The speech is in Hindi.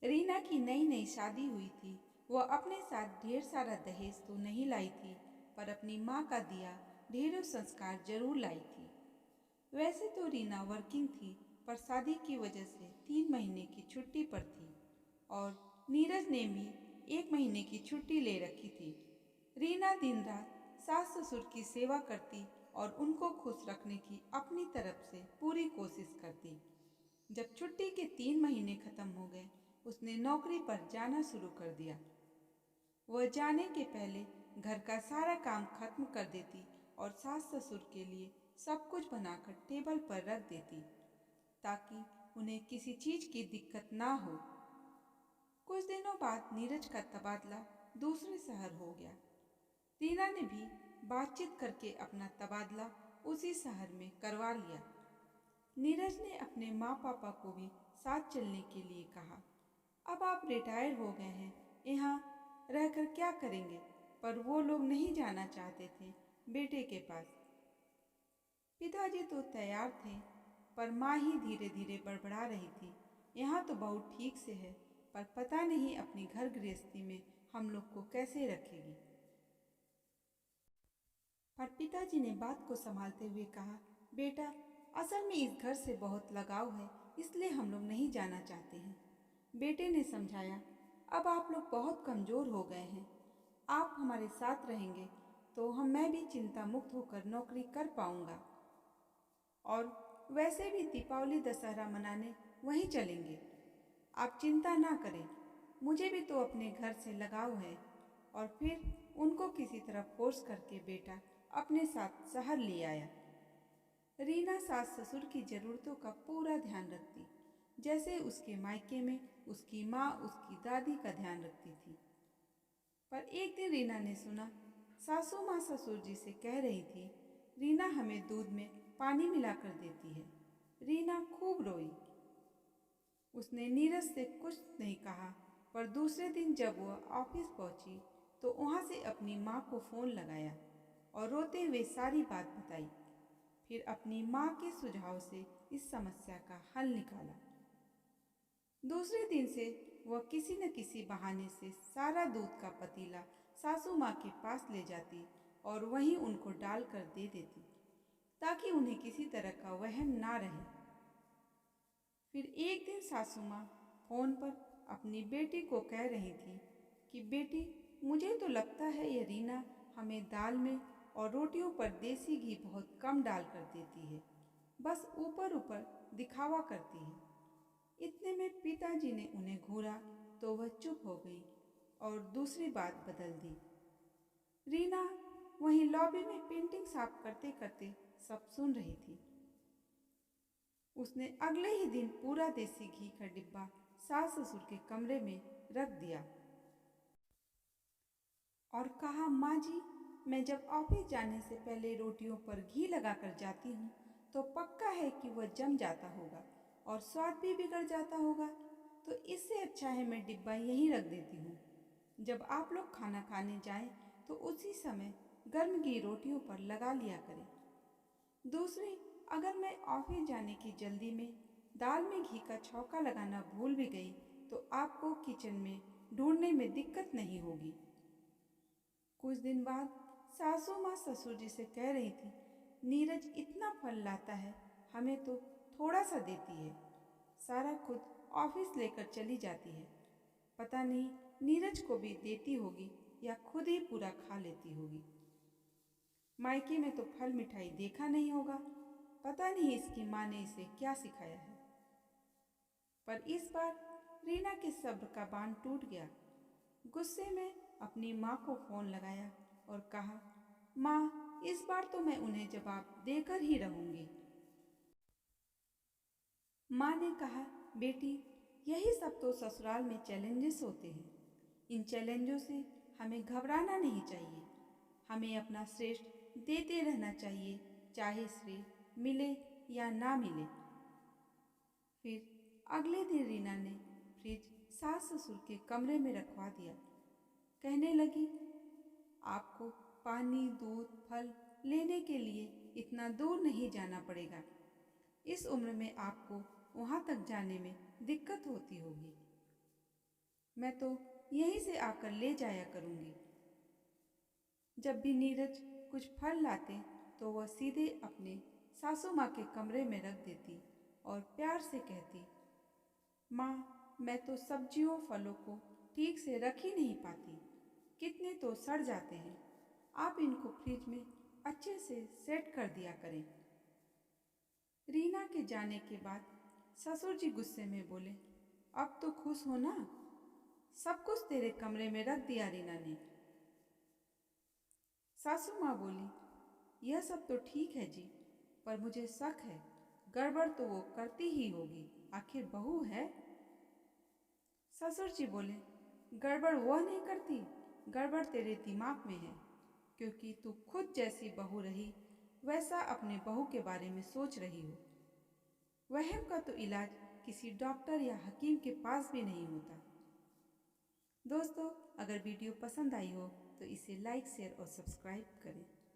रीना की नई नई शादी हुई थी। वह अपने साथ ढेर सारा दहेज तो नहीं लाई थी, पर अपनी माँ का दिया ढेरों संस्कार जरूर लाई थी। वैसे तो रीना वर्किंग थी, पर शादी की वजह से 3 महीने की छुट्टी पर थी और नीरज ने भी 1 महीने की छुट्टी ले रखी थी। रीना दिन रात सास ससुर की सेवा करती और उनको खुश रखने की अपनी तरफ से पूरी कोशिश करती। जब छुट्टी के 3 महीने खत्म हो गए, उसने नौकरी पर जाना शुरू कर दिया। वह जाने के पहले घर का सारा काम खत्म कर देती और सास ससुर के लिए सब कुछ बनाकर टेबल पर रख देती, ताकि उन्हें किसी चीज की दिक्कत ना हो। कुछ दिनों बाद नीरज का तबादला दूसरे शहर हो गया। रीना ने भी बातचीत करके अपना तबादला उसी शहर में करवा लिया। नीरज ने अपने माँ पापा को भी साथ चलने के लिए कहा। अब आप रिटायर हो गए हैं, यहाँ रहकर क्या करेंगे? पर वो लोग नहीं जाना चाहते थे बेटे के पास। पिताजी तो तैयार थे, पर माँ ही धीरे धीरे बड़बड़ा रही थी। यहाँ तो बहुत ठीक से है, पर पता नहीं अपनी घर गृहस्थी में हम लोग को कैसे रखेगी। पर पिताजी ने बात को संभालते हुए कहा, बेटा, असल में इस घर से बहुत लगाव है, इसलिए हम लोग नहीं जाना चाहते हैं। बेटे ने समझाया, अब आप लोग बहुत कमज़ोर हो गए हैं। आप हमारे साथ रहेंगे तो मैं भी चिंता मुक्त होकर नौकरी कर पाऊंगा, और वैसे भी दीपावली दशहरा मनाने वहीं चलेंगे। आप चिंता ना करें, मुझे भी तो अपने घर से लगाव है। और फिर उनको किसी तरह फोर्स करके बेटा अपने साथ शहर ले आया। रीना सास ससुर की ज़रूरतों का पूरा ध्यान रखती, जैसे उसके मायके में उसकी माँ उसकी दादी का ध्यान रखती थी। पर एक दिन रीना ने सुना, सासू माँ ससुर जी से कह रही थी, रीना हमें दूध में पानी मिलाकर देती है। रीना खूब रोई। उसने नीरज से कुछ नहीं कहा, पर दूसरे दिन जब वह ऑफिस पहुंची तो वहां से अपनी माँ को फ़ोन लगाया और रोते हुए सारी बात बताई। फिर अपनी माँ के सुझाव से इस समस्या का हल निकाला। दूसरे दिन से वह किसी न किसी बहाने से सारा दूध का पतीला सासू माँ के पास ले जाती और वहीं उनको डाल कर दे देती, ताकि उन्हें किसी तरह का वहम ना रहे। फिर एक दिन सासू माँ फोन पर अपनी बेटी को कह रही थी कि बेटी, मुझे तो लगता है ये रीना हमें दाल में और रोटियों पर देसी घी बहुत कम डाल कर देती है, बस ऊपर ऊपर दिखावा करती है। इतने में पिताजी ने उन्हें घूरा तो वह चुप हो गई और दूसरी बात बदल दी। रीना वहीं लॉबी में पेंटिंग साफ करते करते सब सुन रही थी। उसने अगले ही दिन पूरा देसी घी का डिब्बा सास ससुर के कमरे में रख दिया और कहा, माँ जी, मैं जब ऑफिस जाने से पहले रोटियों पर घी लगाकर जाती हूँ तो पक्का है कि वह जम जाता होगा और स्वाद भी बिगड़ जाता होगा, तो इससे अच्छा है मैं डिब्बा यहीं रख देती हूँ। जब आप लोग खाना खाने जाएं तो उसी समय गर्म घी रोटियों पर लगा लिया करें। दूसरी, अगर मैं ऑफिस जाने की जल्दी में दाल में घी का छौंका लगाना भूल भी गई तो आपको किचन में ढूंढने में दिक्कत नहीं होगी। कुछ दिन बाद सासू माँ ससुर जी से कह रही थी, नीरज इतना फल लाता है, हमें तो थोड़ा सा देती है, सारा खुद ऑफिस लेकर चली जाती है। पता नहीं नीरज को भी देती होगी या खुद ही पूरा खा लेती होगी। मायके में तो फल मिठाई देखा नहीं होगा, पता नहीं इसकी माँ ने इसे क्या सिखाया है। पर इस बार रीना के सब्र का बांध टूट गया। गुस्से में अपनी माँ को फ़ोन लगाया और कहा, माँ, इस बार तो मैं उन्हें जवाब देकर ही रहूँगी। माँ ने कहा, बेटी, यही सब तो ससुराल में चैलेंजेस होते हैं। इन चैलेंजों से हमें घबराना नहीं चाहिए। हमें अपना श्रेष्ठ देते रहना चाहिए, चाहे श्रेय मिले या ना मिले। फिर अगले दिन रीना ने फ्रिज सास ससुर के कमरे में रखवा दिया। कहने लगी, आपको पानी, दूध, फल लेने के लिए इतना दूर नहीं जाना पड़ेगा। इस उम्र में आपको वहाँ तक जाने में दिक्कत होती होगी। मैं तो यहीं से आकर ले जाया करूँगी। जब भी नीरज कुछ फल लाते तो वह सीधे अपने सासू माँ के कमरे में रख देती और प्यार से कहती, माँ, मैं तो सब्जियों फलों को ठीक से रख ही नहीं पाती, कितने तो सड़ जाते हैं। आप इनको फ्रिज में अच्छे से सेट कर दिया करें। रीना के जाने के बाद ससुर जी गुस्से में बोले, अब तो खुश हो ना, सब कुछ तेरे कमरे में रख दिया रीना ने। सासू माँ बोली, यह सब तो ठीक है जी, पर मुझे शक है, गड़बड़ तो वो करती ही होगी, आखिर बहू है। ससुर जी बोले, गड़बड़ वह नहीं करती, गड़बड़ तेरे दिमाग में है, क्योंकि तू खुद जैसी बहू रही वैसा अपने बहू के बारे में सोच रही हो। वहम का तो इलाज किसी डॉक्टर या हकीम के पास भी नहीं होता। दोस्तों, अगर वीडियो पसंद आई हो तो इसे लाइक, शेयर और सब्सक्राइब करें।